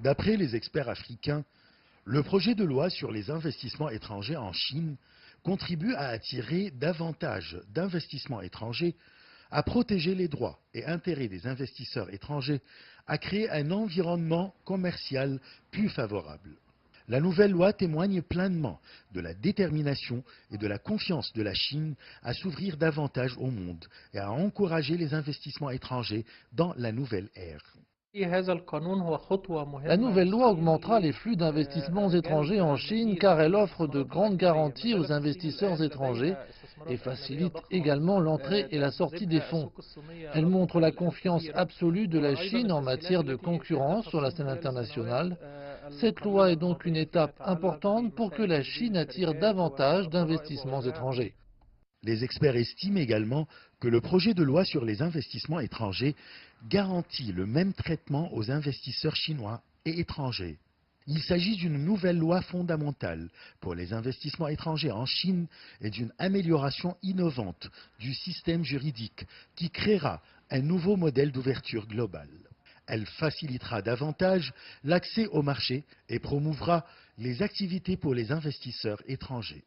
D'après les experts africains, le projet de loi sur les investissements étrangers en Chine contribue à attirer davantage d'investissements étrangers, à protéger les droits et intérêts des investisseurs étrangers, à créer un environnement commercial plus favorable. La nouvelle loi témoigne pleinement de la détermination et de la confiance de la Chine à s'ouvrir davantage au monde et à encourager les investissements étrangers dans la nouvelle ère. La nouvelle loi augmentera les flux d'investissements étrangers en Chine car elle offre de grandes garanties aux investisseurs étrangers et facilite également l'entrée et la sortie des fonds. Elle montre la confiance absolue de la Chine en matière de concurrence sur la scène internationale. Cette loi est donc une étape importante pour que la Chine attire davantage d'investissements étrangers. Les experts estiment également que le projet de loi sur les investissements étrangers garantit le même traitement aux investisseurs chinois et étrangers. Il s'agit d'une nouvelle loi fondamentale pour les investissements étrangers en Chine et d'une amélioration innovante du système juridique qui créera un nouveau modèle d'ouverture globale. Elle facilitera davantage l'accès au marché et promouvra les activités pour les investisseurs étrangers.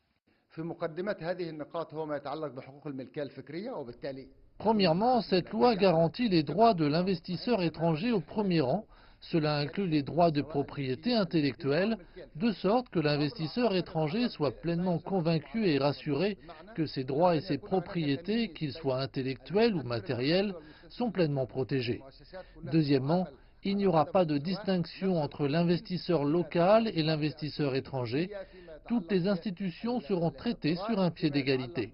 Premièrement, cette loi garantit les droits de l'investisseur étranger au premier rang. Cela inclut les droits de propriété intellectuelle, de sorte que l'investisseur étranger soit pleinement convaincu et rassuré que ses droits et ses propriétés, qu'ils soient intellectuels ou matériels, sont pleinement protégés. Deuxièmement, il n'y aura pas de distinction entre l'investisseur local et l'investisseur étranger. Toutes les institutions seront traitées sur un pied d'égalité.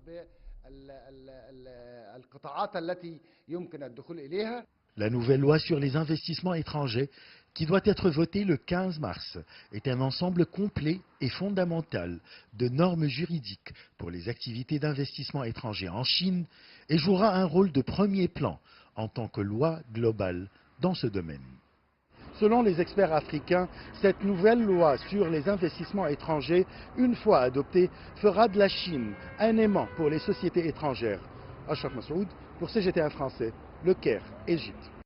La nouvelle loi sur les investissements étrangers, qui doit être votée le 15 mars, est un ensemble complet et fondamental de normes juridiques pour les activités d'investissement étranger en Chine et jouera un rôle de premier plan en tant que loi globale dans ce domaine. Selon les experts africains, cette nouvelle loi sur les investissements étrangers, une fois adoptée, fera de la Chine un aimant pour les sociétés étrangères. Achraf Massoud, pour CGTN français, Le Caire, Égypte.